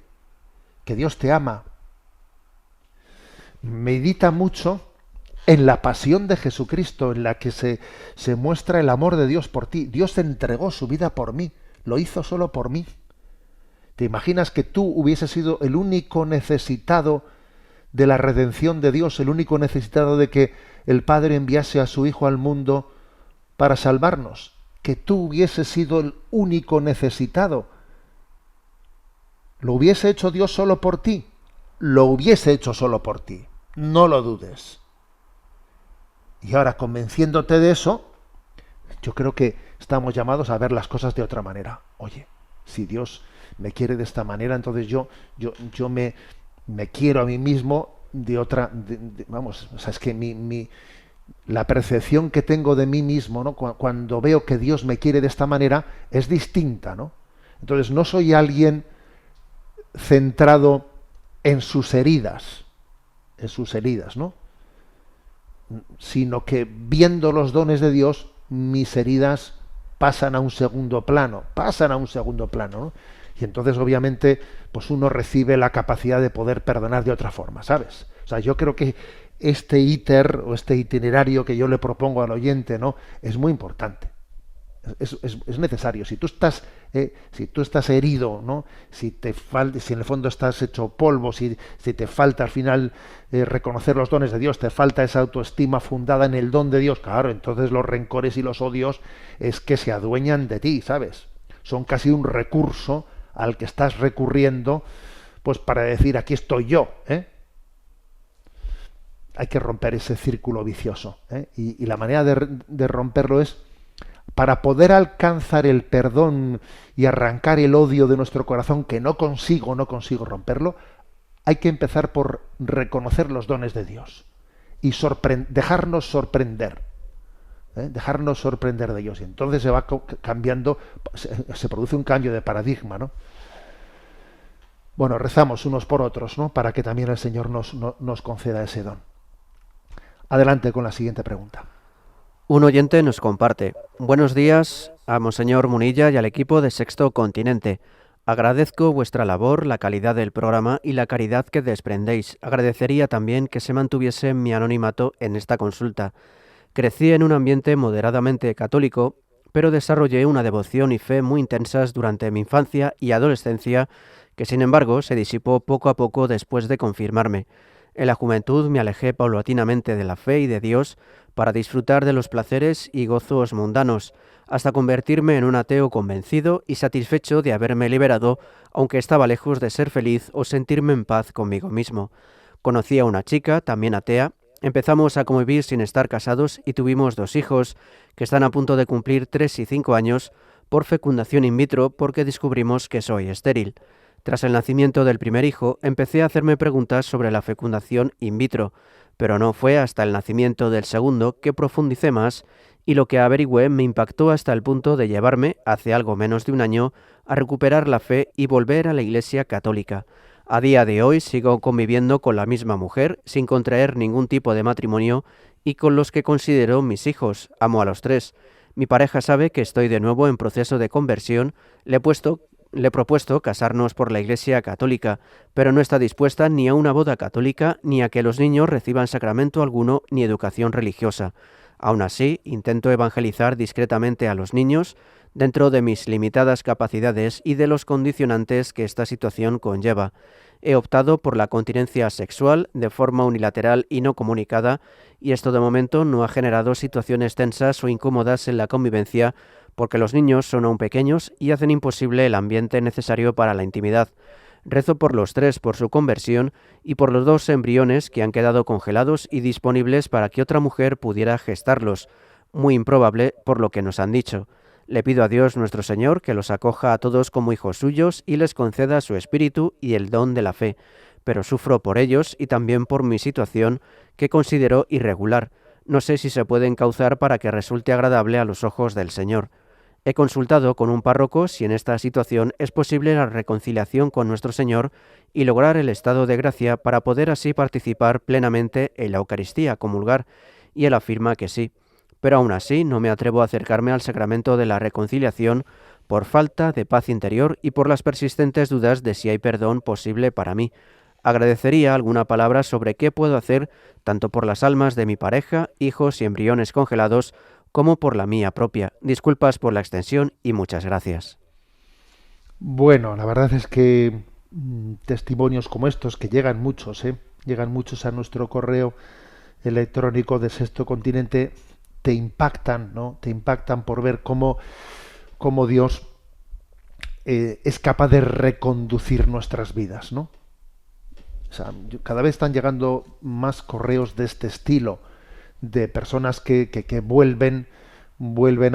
que Dios te ama. Medita mucho en la pasión de Jesucristo, en la que se muestra el amor de Dios por ti. Dios entregó su vida por mí, lo hizo solo por mí. ¿Te imaginas que tú hubieses sido el único necesitado de la redención de Dios, el único necesitado de que el Padre enviase a su Hijo al mundo para salvarnos? Que tú hubieses sido el único necesitado. ¿Lo hubiese hecho Dios solo por ti? Lo hubiese hecho solo por ti. No lo dudes. Y ahora, convenciéndote de eso, yo creo que estamos llamados a ver las cosas de otra manera. Oye, si Dios me quiere de esta manera, entonces yo me quiero a mí mismo de otra, vamos, o sea, es que la percepción que tengo de mí mismo, ¿no?, cuando veo que Dios me quiere de esta manera, es distinta, ¿no? Entonces no soy alguien centrado en sus heridas, ¿no?, sino que viendo los dones de Dios, mis heridas pasan a un segundo plano, ¿no? Y entonces, obviamente, pues uno recibe la capacidad de poder perdonar de otra forma, ¿sabes? O sea, yo creo que este itinerario que yo le propongo al oyente, ¿no?, es muy importante. Es necesario. Si tú estás herido, ¿no?, si en el fondo estás hecho polvo, si te falta al final reconocer los dones de Dios, te falta esa autoestima fundada en el don de Dios, claro, entonces los rencores y los odios es que se adueñan de ti, ¿sabes? Son casi un recurso al que estás recurriendo, pues para decir, aquí estoy yo, hay que romper ese círculo vicioso, ¿eh? Y la manera de romperlo es, para poder alcanzar el perdón y arrancar el odio de nuestro corazón, que no consigo romperlo, hay que empezar por reconocer los dones de Dios y dejarnos sorprender, ¿eh? Dejarnos sorprender de ellos. Y entonces se va cambiando, se produce un cambio de paradigma, ¿no? Bueno, rezamos unos por otros, ¿no? Para que también el Señor nos conceda ese don. Adelante con la siguiente pregunta. Un oyente nos comparte: buenos días a Monseñor Munilla y al equipo de Sexto Continente. Agradezco vuestra labor, la calidad del programa y la caridad que desprendéis. Agradecería también que se mantuviese mi anonimato en esta consulta. Crecí en un ambiente moderadamente católico, pero desarrollé una devoción y fe muy intensas durante mi infancia y adolescencia, que sin embargo se disipó poco a poco después de confirmarme. En la juventud me alejé paulatinamente de la fe y de Dios para disfrutar de los placeres y gozos mundanos, hasta convertirme en un ateo convencido y satisfecho de haberme liberado, aunque estaba lejos de ser feliz o sentirme en paz conmigo mismo. Conocí a una chica, también atea, empezamos a convivir sin estar casados y tuvimos 2 hijos, que están a punto de cumplir 3 y 5 años, por fecundación in vitro, porque descubrimos que soy estéril. Tras el nacimiento del primer hijo, empecé a hacerme preguntas sobre la fecundación in vitro, pero no fue hasta el nacimiento del segundo que profundicé más, y lo que averigüé me impactó hasta el punto de llevarme, hace algo menos de un año, a recuperar la fe y volver a la Iglesia católica. A día de hoy sigo conviviendo con la misma mujer, sin contraer ningún tipo de matrimonio, y con los que considero mis hijos. Amo a los 3. Mi pareja sabe que estoy de nuevo en proceso de conversión. Le he propuesto casarnos por la Iglesia católica, pero no está dispuesta ni a una boda católica, ni a que los niños reciban sacramento alguno, ni educación religiosa. Aún así, intento evangelizar discretamente a los niños, dentro de mis limitadas capacidades y de los condicionantes que esta situación conlleva. He optado por la continencia sexual de forma unilateral y no comunicada, y esto de momento no ha generado situaciones tensas o incómodas en la convivencia, porque los niños son aún pequeños y hacen imposible el ambiente necesario para la intimidad. Rezo por los 3 por su conversión y por los 2 embriones que han quedado congelados y disponibles para que otra mujer pudiera gestarlos. Muy improbable por lo que nos han dicho. Le pido a Dios nuestro Señor que los acoja a todos como hijos suyos y les conceda su espíritu y el don de la fe, pero sufro por ellos y también por mi situación, que considero irregular. No sé si se puede encauzar para que resulte agradable a los ojos del Señor. He consultado con un párroco si en esta situación es posible la reconciliación con nuestro Señor y lograr el estado de gracia para poder así participar plenamente en la Eucaristía, comulgar, y él afirma que sí. Pero aún así no me atrevo a acercarme al sacramento de la reconciliación por falta de paz interior y por las persistentes dudas de si hay perdón posible para mí. Agradecería alguna palabra sobre qué puedo hacer tanto por las almas de mi pareja, hijos y embriones congelados, como por la mía propia. Disculpas por la extensión y muchas gracias. Bueno, la verdad es que testimonios como estos, que llegan muchos a nuestro correo electrónico de Sexto Continente, te impactan, ¿no? Te impactan por ver cómo Dios es capaz de reconducir nuestras vidas, ¿no? O sea, cada vez están llegando más correos de este estilo, de personas que vuelven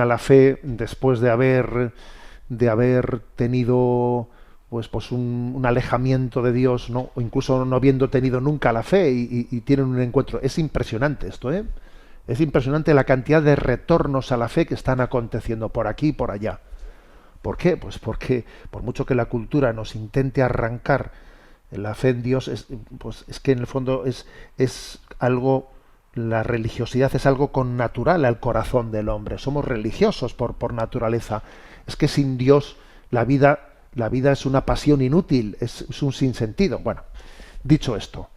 a la fe después de haber tenido pues un alejamiento de Dios, ¿no? O incluso no habiendo tenido nunca la fe y tienen un encuentro. Es impresionante esto, ¿eh? Es impresionante la cantidad de retornos a la fe que están aconteciendo por aquí y por allá. ¿Por qué? Pues porque por mucho que la cultura nos intente arrancar la fe en Dios, es que en el fondo es algo. La religiosidad es algo connatural al corazón del hombre. Somos religiosos por naturaleza. Es que sin Dios la vida es una pasión inútil, es un sinsentido. Bueno, dicho esto,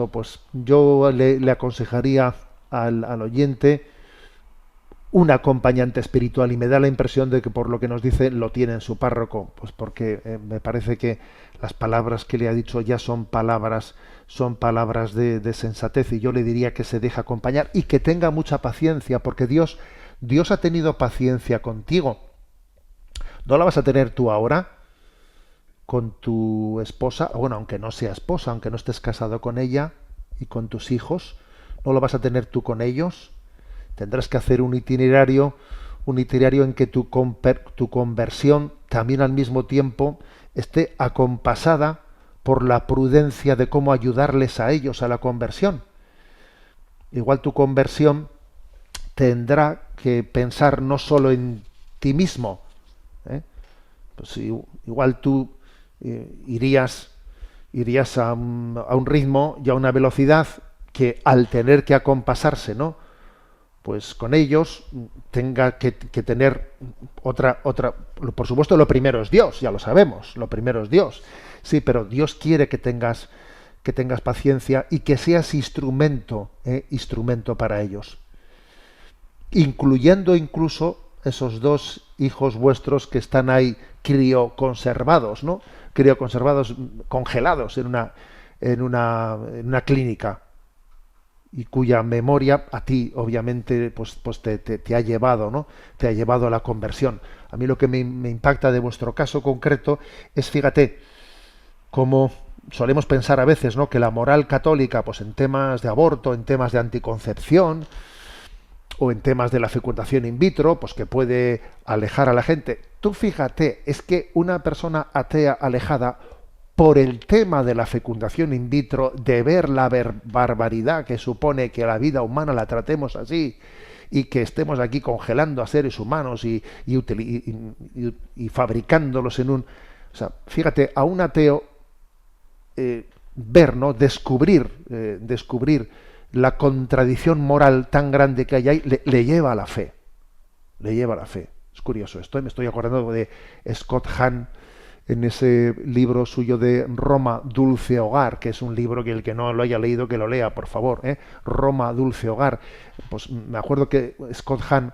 pues yo le aconsejaría al oyente un acompañante espiritual, y me da la impresión de que por lo que nos dice lo tiene en su párroco, pues porque me parece que las palabras que le ha dicho ya son palabras de sensatez, y yo le diría que se deje acompañar y que tenga mucha paciencia, porque Dios ha tenido paciencia contigo. ¿No la vas a tener tú ahora con tu esposa? Bueno, aunque no sea esposa, aunque no estés casado con ella, y con tus hijos? ¿No lo vas a tener tú con ellos? Tendrás que hacer un itinerario en que tu conversión también al mismo tiempo esté acompasada por la prudencia de cómo ayudarles a ellos a la conversión. Igual tu conversión tendrá que pensar no solo en ti mismo, ¿eh? Pues igual tú irías a un ritmo y a una velocidad que al tener que acompasarse, ¿no?, pues con ellos tenga que tener otra. Por supuesto, lo primero es Dios, ya lo sabemos, lo primero es Dios. Sí, pero Dios quiere que tengas paciencia y que seas instrumento para ellos, incluyendo incluso esos dos hijos vuestros que están ahí crioconservados, ¿no? Crioconservados, congelados en una clínica, y cuya memoria a ti obviamente pues te ha llevado, ¿no? Te ha llevado a la conversión. A mí lo que me impacta de vuestro caso concreto es, fíjate, cómo solemos pensar a veces, ¿no?, que la moral católica, pues en temas de aborto, en temas de anticoncepción o en temas de la fecundación in vitro, pues que puede alejar a la gente. Tú fíjate, es que una persona atea alejada por el tema de la fecundación in vitro, de ver la barbaridad que supone que la vida humana la tratemos así y que estemos aquí congelando a seres humanos y fabricándolos en un... O sea, fíjate, a un ateo ver, ¿no?, descubrir la contradicción moral tan grande que hay ahí, le lleva a la fe. Le lleva a la fe. Es curioso esto, me estoy acordando de Scott Hahn, en ese libro suyo de Roma, Dulce Hogar, que es un libro que el que no lo haya leído, que lo lea, por favor, Roma, Dulce Hogar. Pues me acuerdo que Scott Hahn,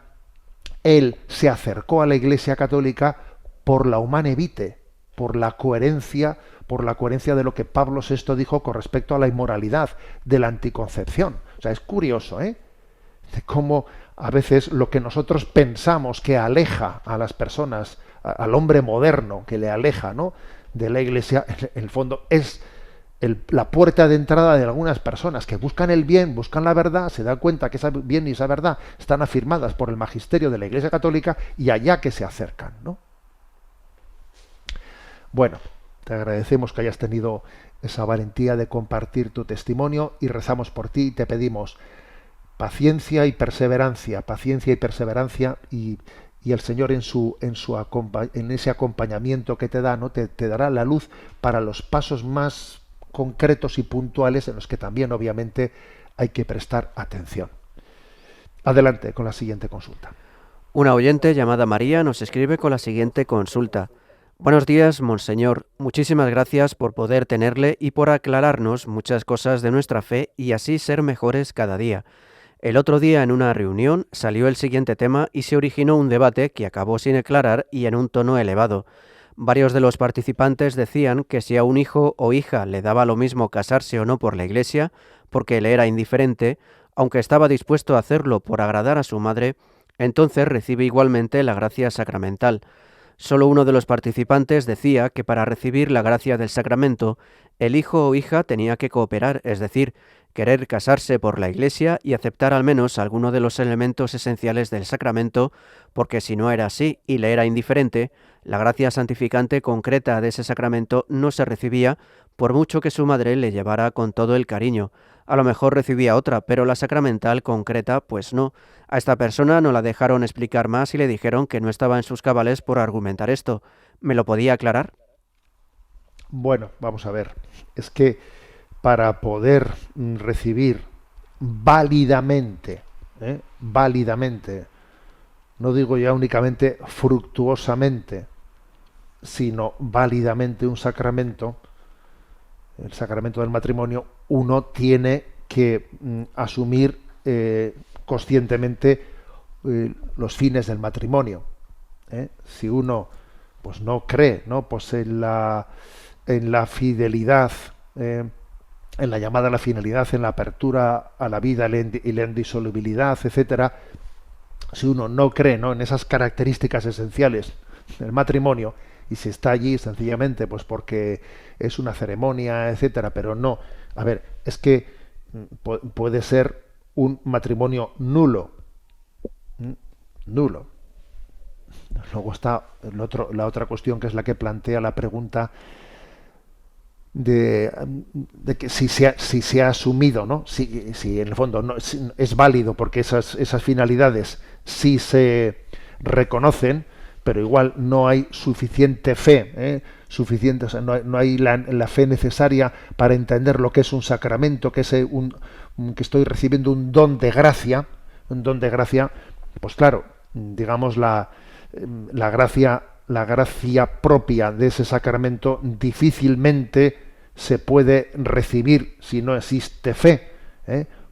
él se acercó a la Iglesia Católica por la Humane Vitae, por la coherencia de lo que Pablo VI dijo con respecto a la inmoralidad de la anticoncepción. O sea, es curioso, de cómo a veces lo que nosotros pensamos que aleja a las personas, al hombre moderno, que le aleja, ¿no?, de la Iglesia, en el fondo es la puerta de entrada de algunas personas que buscan el bien, buscan la verdad, se dan cuenta que ese bien y esa verdad están afirmadas por el magisterio de la Iglesia Católica, y allá que se acercan, ¿no? Bueno, te agradecemos que hayas tenido esa valentía de compartir tu testimonio y rezamos por ti y te pedimos paciencia y perseverancia, y el Señor en ese acompañamiento que te da, ¿no?, te dará la luz para los pasos más concretos y puntuales en los que también obviamente hay que prestar atención. Adelante con la siguiente consulta. Una oyente llamada María nos escribe con la siguiente consulta. Buenos días, Monseñor. Muchísimas gracias por poder tenerle y por aclararnos muchas cosas de nuestra fe y así ser mejores cada día. El otro día en una reunión salió el siguiente tema y se originó un debate que acabó sin aclarar y en un tono elevado. Varios de los participantes decían que si a un hijo o hija le daba lo mismo casarse o no por la Iglesia, porque le era indiferente, aunque estaba dispuesto a hacerlo por agradar a su madre, entonces recibe igualmente la gracia sacramental. Solo uno de los participantes decía que para recibir la gracia del sacramento, el hijo o hija tenía que cooperar, es decir, querer casarse por la Iglesia y aceptar al menos alguno de los elementos esenciales del sacramento, porque si no era así y le era indiferente, la gracia santificante concreta de ese sacramento no se recibía, por mucho que su madre le llevara con todo el cariño. A lo mejor recibía otra, pero la sacramental concreta, pues no. A esta persona no la dejaron explicar más y le dijeron que no estaba en sus cabales por argumentar esto. ¿Me lo podía aclarar? Bueno, vamos a ver. Es que para poder recibir válidamente, no digo ya únicamente fructuosamente, sino válidamente un sacramento, el sacramento del matrimonio, uno tiene que asumir conscientemente los fines del matrimonio. Si uno pues no cree, ¿no?, pues en la fidelidad, en la llamada a la finalidad, en la apertura a la vida y la indisolubilidad, etcétera, si uno no cree, ¿no?, en esas características esenciales del matrimonio, y si está allí sencillamente pues porque es una ceremonia, etcétera, pero no, a ver, es que puede ser un matrimonio nulo. Nulo. Luego está la otra cuestión, que es la que plantea la pregunta de que si se ha asumido, ¿no? Si en el fondo no, si es válido, porque esas finalidades sí se reconocen, pero igual no hay suficiente fe, suficiente, o sea, no hay la fe necesaria para entender lo que es un sacramento, que es que estoy recibiendo un don de gracia, pues claro, digamos la gracia propia de ese sacramento difícilmente se puede recibir si no existe fe,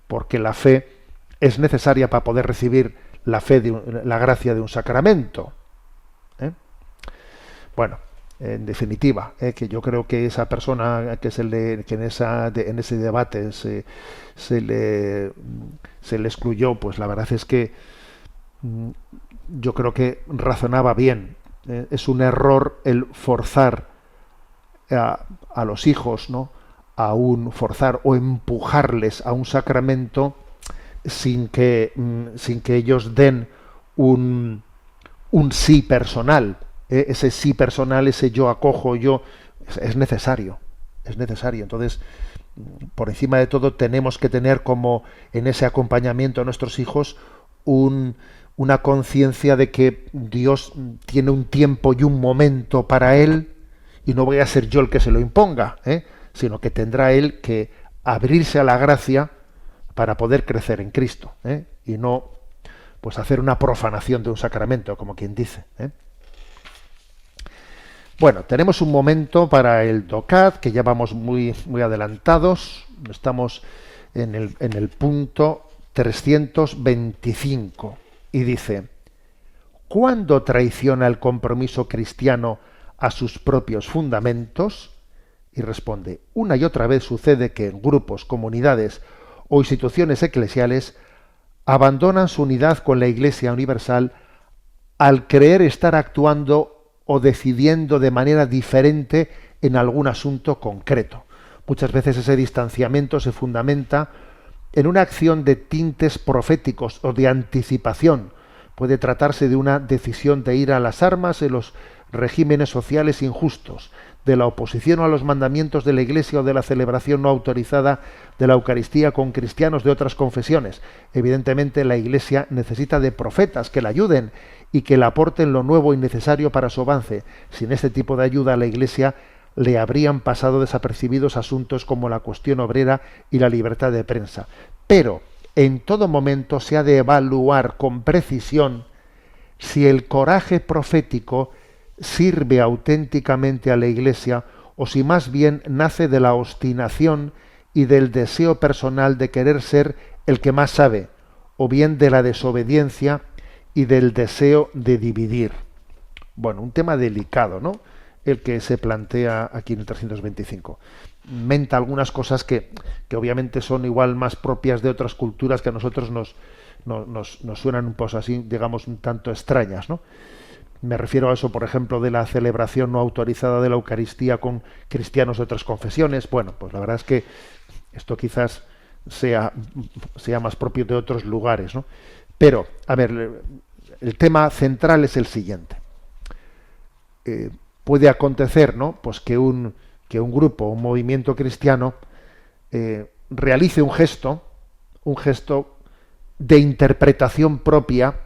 porque la fe es necesaria para poder recibir la gracia de un sacramento. Bueno, en definitiva, que yo creo que esa persona que en ese debate se le excluyó, pues la verdad es que yo creo que razonaba bien. Es un error el forzar a los hijos, ¿no?, forzar o empujarles a un sacramento sin que ellos den un sí personal. Ese sí personal, ese yo acojo, es necesario. Entonces, por encima de todo, tenemos que tener como en ese acompañamiento a nuestros hijos una conciencia de que Dios tiene un tiempo y un momento para él, y no voy a ser yo el que se lo imponga, sino que tendrá él que abrirse a la gracia para poder crecer en Cristo, y no pues hacer una profanación de un sacramento, como quien dice. Bueno, tenemos un momento para el DOCAT, que ya vamos muy adelantados. Estamos en el punto 325, y dice: ¿cuándo traiciona el compromiso cristiano a sus propios fundamentos? Y responde: una y otra vez sucede que grupos, comunidades o instituciones eclesiales abandonan su unidad con la Iglesia universal al creer estar actuando o decidiendo de manera diferente en algún asunto concreto. Muchas veces ese distanciamiento se fundamenta en una acción de tintes proféticos o de anticipación. Puede tratarse de una decisión de ir a las armas en los regímenes sociales injustos, de la oposición a los mandamientos de la Iglesia o de la celebración no autorizada de la Eucaristía con cristianos de otras confesiones. Evidentemente, la Iglesia necesita de profetas que la ayuden y que le aporten lo nuevo y necesario para su avance. Sin este tipo de ayuda a la Iglesia le habrían pasado desapercibidos asuntos como la cuestión obrera y la libertad de prensa. Pero en todo momento se ha de evaluar con precisión si el coraje profético sirve auténticamente a la Iglesia o si más bien nace de la obstinación y del deseo personal de querer ser el que más sabe, o bien de la desobediencia y del deseo de dividir. Bueno, un tema delicado, ¿no?, el que se plantea aquí en el 325. Menta algunas cosas que obviamente son igual más propias de otras culturas, que a nosotros nos suenan un poco así, digamos, un tanto extrañas, ¿no? Me refiero a eso, por ejemplo, de la celebración no autorizada de la Eucaristía con cristianos de otras confesiones. Bueno, pues la verdad es que esto quizás sea más propio de otros lugares, ¿no? Pero, a ver, el tema central es el siguiente. Puede acontecer, ¿no?, pues que un grupo, un movimiento cristiano realice un gesto de interpretación propia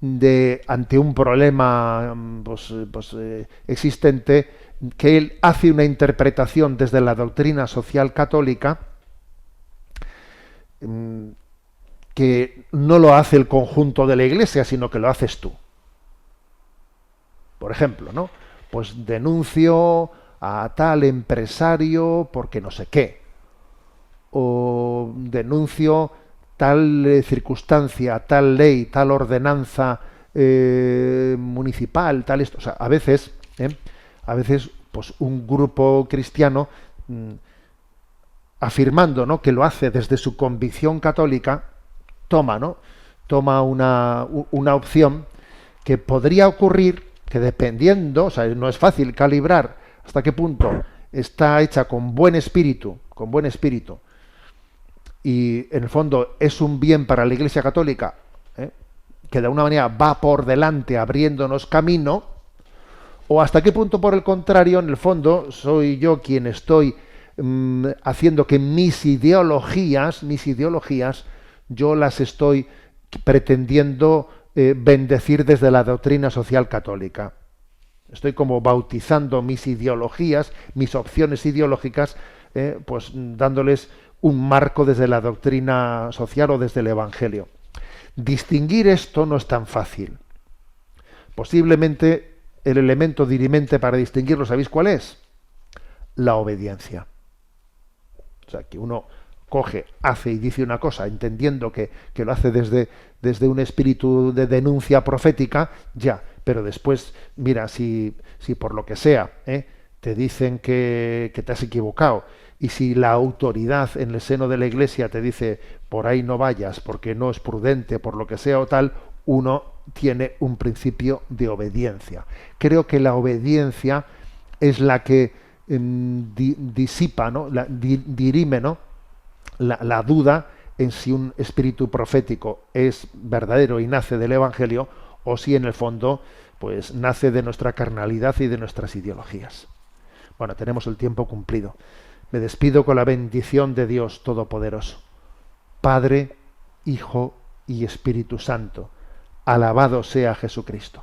ante un problema existente, que él hace una interpretación desde la doctrina social católica que no lo hace el conjunto de la Iglesia, sino que lo haces tú. Por ejemplo, ¿no?, pues denuncio a tal empresario porque no sé qué, o denuncio tal circunstancia, tal ley, tal ordenanza municipal, tal esto. O sea, a veces, pues un grupo cristiano, afirmando, ¿no?, que lo hace desde su convicción católica, toma una opción que podría ocurrir, que dependiendo, o sea, no es fácil calibrar hasta qué punto está hecha con buen espíritu, y en el fondo es un bien para la Iglesia Católica, que de alguna manera va por delante abriéndonos camino, o hasta qué punto, por el contrario, en el fondo soy yo quien estoy haciendo que mis ideologías, yo las estoy pretendiendo bendecir desde la doctrina social católica. Estoy como bautizando mis ideologías, mis opciones ideológicas, pues dándoles un marco desde la doctrina social o desde el Evangelio. Distinguir esto no es tan fácil. Posiblemente el elemento dirimente para distinguirlo, ¿sabéis cuál es? La obediencia. O sea, que uno coge, hace y dice una cosa, entendiendo que lo hace desde un espíritu de denuncia profética, ya, pero después, mira, si por lo que sea, te dicen que te has equivocado, y si la autoridad en el seno de la Iglesia te dice, por ahí no vayas, porque no es prudente, por lo que sea o tal, uno tiene un principio de obediencia. Creo que la obediencia es la que disipa, ¿no? Dirime, ¿no? la duda en si un espíritu profético es verdadero y nace del Evangelio, o si en el fondo pues nace de nuestra carnalidad y de nuestras ideologías. Bueno, tenemos el tiempo cumplido. Me despido con la bendición de Dios Todopoderoso, Padre, Hijo y Espíritu Santo. Alabado sea Jesucristo.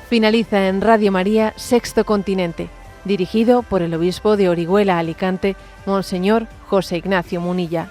Finaliza en Radio María Sexto Continente, dirigido por el obispo de Orihuela Alicante, Monseñor José Ignacio Munilla.